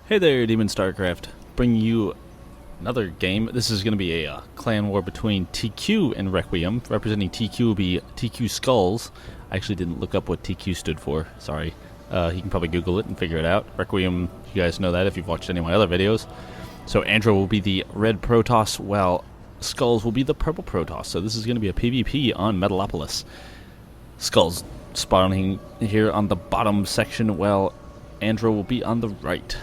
Hey there, DemonStarCraft. Bringing you another game. This is going to be a clan war between TQ and Requiem. Representing TQ will be TQ Skullz. I actually didn't look up what TQ stood for. Sorry. You can probably Google it and figure it out. Requiem, you guys know that if you've watched any of my other videos. So Andro will be the red Protoss, while Skullz will be the purple Protoss. So this is going to be a PvP on Metalopolis. Skullz spawning here on the bottom section, while Andro will be on the right.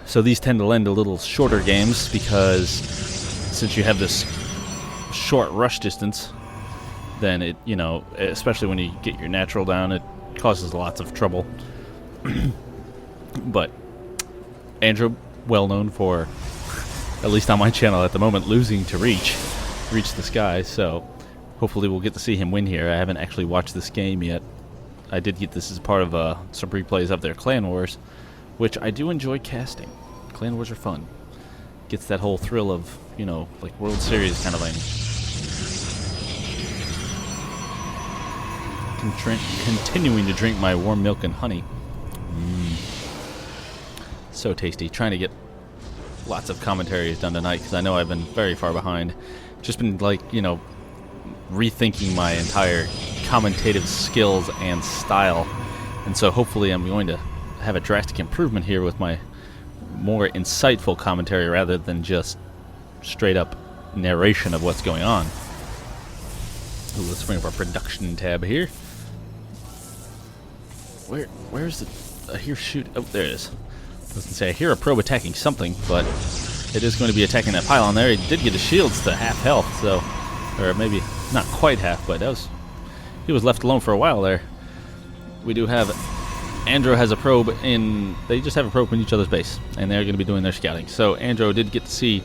So these tend to lend a little shorter games because since you have this short rush distance, then it, you know, especially when you get your natural down, it causes lots of trouble. But Andro, well known for, at least on my channel at the moment, losing to reach the sky, so hopefully we'll get to see him win here. I haven't actually watched this game yet. I did get this as part of some replays of their Clan Wars, which I do enjoy casting. Clan Wars are fun. Gets that whole thrill of, you know, like World Series kind of thing. Continuing to drink my warm milk and honey. So tasty. Trying to get lots of commentaries done tonight because I know I've been very far behind. Just been, like, you know, rethinking my entire commentative skills and style. And so hopefully I'm going to have a drastic improvement here with my more insightful commentary rather than just straight up narration of what's going on. Ooh, let's bring up our production tab here. Where's the... I hear shoot... Oh, there it is. I was going to say, I hear a probe attacking something, but it is going to be attacking that pylon there. He did get his shields to half health, so... Or maybe not quite half, but that was... He was left alone for a while there. We do have... Andro has a probe in... They just have a probe in each other's base, and they're going to be doing their scouting. So Andro did get to see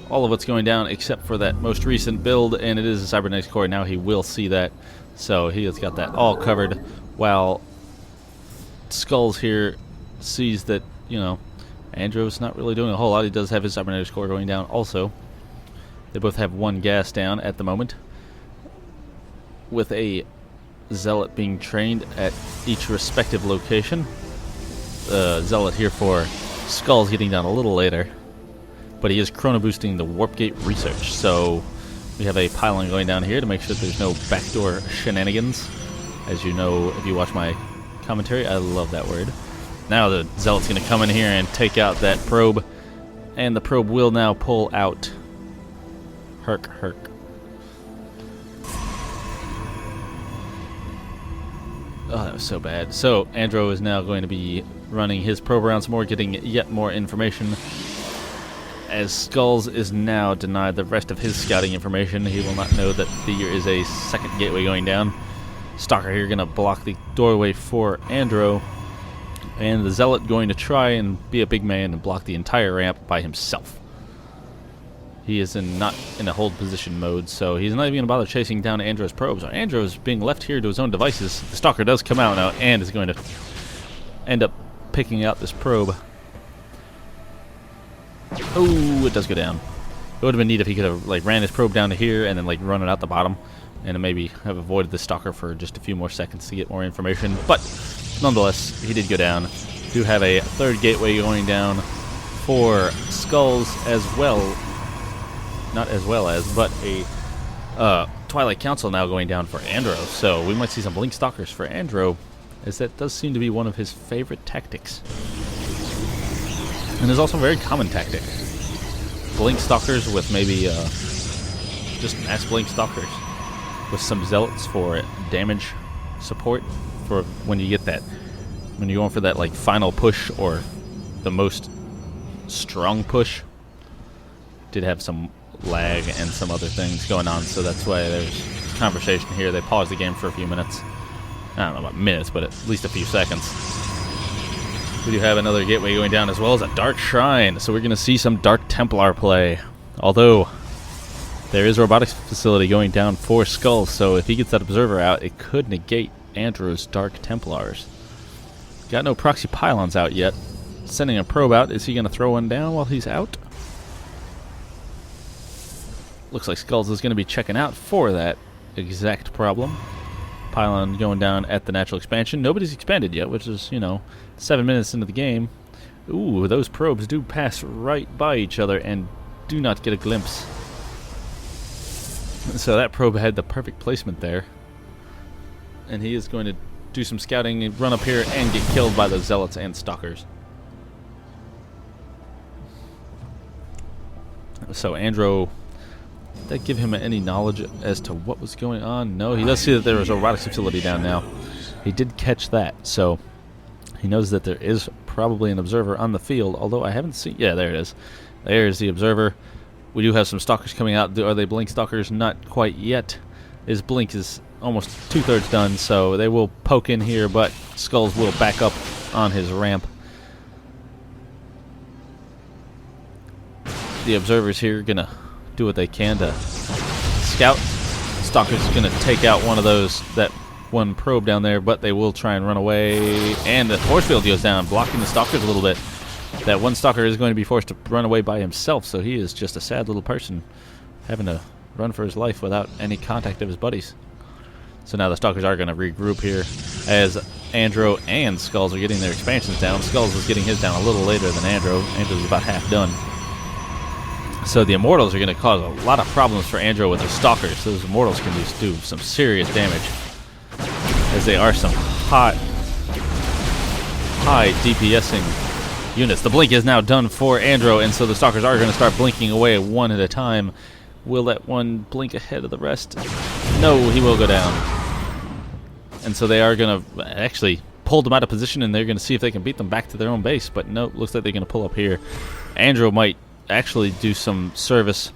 all of what's going down except for that most recent build, and it is a cybernetics core. Now he will see that, so he has got that all covered, while Skullz here sees that, you know, Andro's not really doing a whole lot. He does have his cybernetics core going down also. They both have one gas down at the moment, with a Zealot being trained at each respective location. Zealot here for Skullz getting down a little later, but he is chrono boosting the warp gate research. So we have a pylon going down here to make sure that there's no backdoor shenanigans. As you know, if you watch my commentary, I love that word. Now the Zealot's going to come in here and take out that probe, and the probe will now pull out. Herc, herc. Oh, that was so bad. So Andro is now going to be running his probe around some more, getting yet more information. As Skullz is now denied the rest of his scouting information, he will not know that there is a second gateway going down. Stalker here going to block the doorway for Andro, and the Zealot going to try and be a big man and block the entire ramp by himself. He is not in a hold position mode, so he's not even going to bother chasing down Andro's probes. So Andro's being left here to his own devices. The Stalker does come out now and is going to end up picking out this probe. Oh, it does go down. It would have been neat if he could have, like, ran his probe down to here and then, like, run it out the bottom and maybe have avoided the Stalker for just a few more seconds to get more information. But nonetheless, he did go down. Do have a third gateway going down for Skullz as well. Not as well as, but a Twilight Council now going down for Andro. So we might see some Blink Stalkers for Andro, as that does seem to be one of his favorite tactics. And there's also a very common tactic. Blink Stalkers with maybe just mass Blink Stalkers with some Zealots for damage support for when you get that, when you're going for that, like, final push or the most strong push. Did have some lag and some other things going on, so that's why there's conversation here. They paused the game for a few minutes. I don't know about minutes, but at least a few seconds. We do have another gateway going down, as well as a Dark Shrine, so we're going to see some Dark Templar play. Although there is a robotics facility going down for Skullz, so if he gets that observer out, it could negate Andro's Dark Templars. Got no proxy pylons out yet. Sending a probe out. Is he going to throw one down while he's out? Looks like Skullz is going to be checking out for that exact problem. pylon going down at the natural expansion. Nobody's expanded yet, which is, you know, 7 minutes into the game. Ooh, those probes do pass right by each other and do not get a glimpse. So that probe had the perfect placement there. And he is going to do some scouting and run up here and get killed by the zealots and stalkers. So Andro, did that give him any knowledge as to what was going on? No, he does see that there was a robotics facility down now. He did catch that, so he knows that there is probably an observer on the field, although I haven't seen... Yeah, there it is. There's the observer. We do have some stalkers coming out. Are they blink stalkers? Not quite yet. His blink is almost 2/3 done, so they will poke in here, but Skullz will back up on his ramp. The observers here are going to do what they can to scout. Stalkers is going to take out one of those, that one probe down there, but they will try and run away. And the force field goes down, blocking the stalkers a little bit. That one stalker is going to be forced to run away by himself, so he is just a sad little person having to run for his life without any contact of his buddies. So now the stalkers are going to regroup here as Andro and Skullz are getting their expansions down. Skullz is getting his down a little later than Andro. Andro's about half done. So the Immortals are going to cause a lot of problems for Andro with the Stalkers. Those Immortals can just do some serious damage, as they are some high DPSing units. The blink is now done for Andro, and so the Stalkers are going to start blinking away one at a time. Will that one blink ahead of the rest? No, he will go down. And so they are going to actually pull them out of position, and they're going to see if they can beat them back to their own base. But no, looks like they're going to pull up here. Andro might actually do some service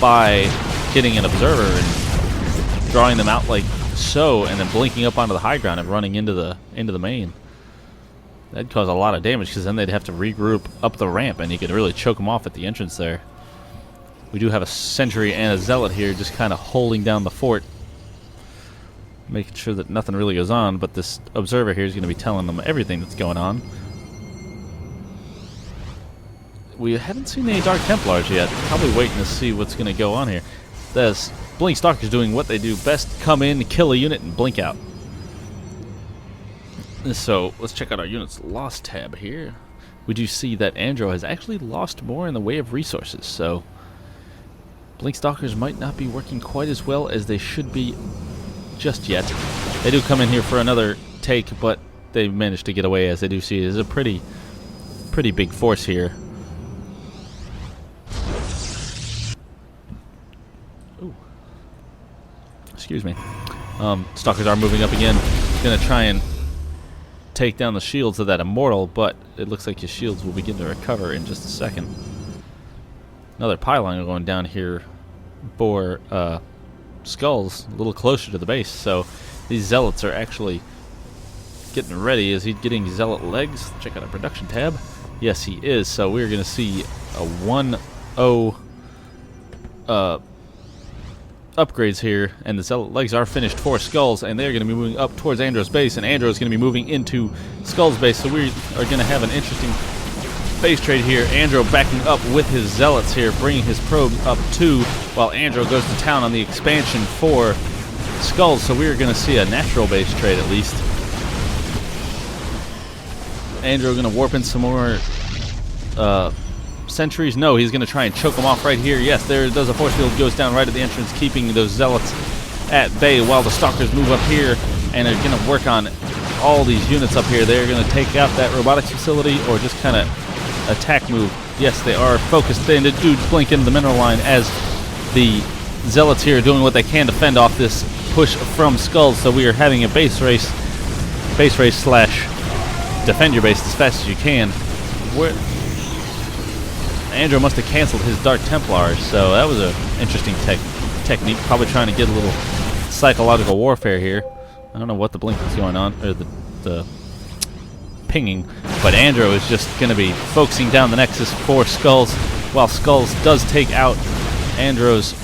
by getting an observer and drawing them out like so, and then blinking up onto the high ground and running into the main. That'd cause a lot of damage, because then they'd have to regroup up the ramp, and you could really choke them off at the entrance there. We do have a sentry and a zealot here just kind of holding down the fort, making sure that nothing really goes on, but this observer here is going to be telling them everything that's going on. We haven't seen any Dark Templars yet. Probably waiting to see what's going to go on here. The Blink Stalkers doing what they do best: come in, kill a unit, and blink out. So let's check out our units lost tab here. We do see that Andro has actually lost more in the way of resources, so Blink Stalkers might not be working quite as well as they should be just yet. They do come in here for another take, but they managed to get away, as they do see it is a pretty big force here. Ooh. Excuse me. Stalkers are moving up again. Going to try and take down the shields of that Immortal, but it looks like his shields will begin to recover in just a second. Another pylon going down here for Skullz, a little closer to the base, so these zealots are actually getting ready. Is he getting zealot legs? Check out our production tab. Yes, he is. So we're going to see a 1-0 upgrades here, and the zealot legs are finished for Skullz, and they're going to be moving up towards Andro's base, and Andro is going to be moving into Skullz' base, so we are going to have an interesting base trade here. Andro backing up with his zealots here, bringing his probes up too, while Andro goes to town on the expansion for Skullz, so we are going to see a natural base trade at least. Andro going to warp in some more sentries. No, he's going to try and choke them off right here. Yes, there does a force field, goes down right at the entrance, keeping those zealots at bay while the stalkers move up here and are going to work on all these units up here. They're going to take out that robotics facility or just kind of attack move. Yes, they are focused. They do blink into the mineral line as the zealots here are doing what they can to fend off this push from Skullz. So we are having a base race slash defend your base as fast as you can. Andro must have canceled his Dark Templars, so that was an interesting technique. Probably trying to get a little psychological warfare here. I don't know what the blink is going on, or the pinging, but Andro is just going to be focusing down the Nexus for Skullz, while Skullz does take out Andro's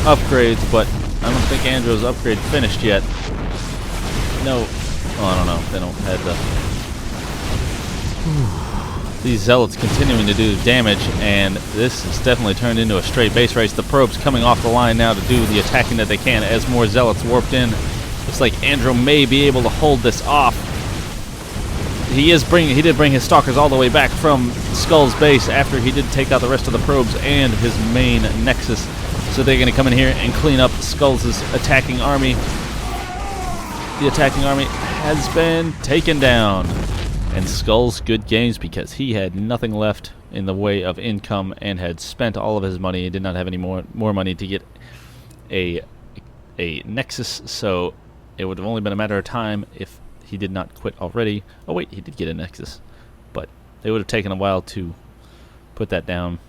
upgrades, but I don't think Andro's upgrade finished yet. No. Oh, I don't know. They don't have the... These zealots continuing to do damage, and this has definitely turned into a straight base race. The probes coming off the line now to do the attacking that they can as more zealots warped in Looks like Andro may be able to hold this off. He did bring his stalkers all the way back from Skullz base after he did take out the rest of the probes and his main nexus. So they're going to come in here and clean up Skullz' attacking army. The attacking army has been taken down. And Skullz, good games, because he had nothing left in the way of income and had spent all of his money. He did not have any more money to get a nexus, so it would have only been a matter of time if he did not quit already. Oh wait, he did get a nexus, but it would have taken a while to put that down.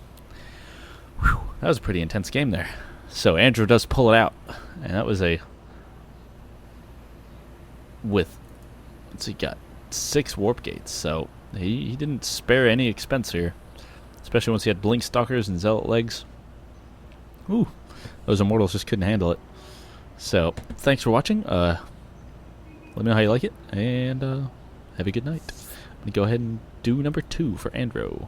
Whew, that was a pretty intense game there. So Andro does pull it out, and that was he got 6 warp gates, so he didn't spare any expense here, especially once he had blink stalkers and zealot legs. Ooh, those immortals just couldn't handle it. So thanks for watching. Let me know how you like it, and have a good night. I'm going to go ahead and do number 2 for Andro.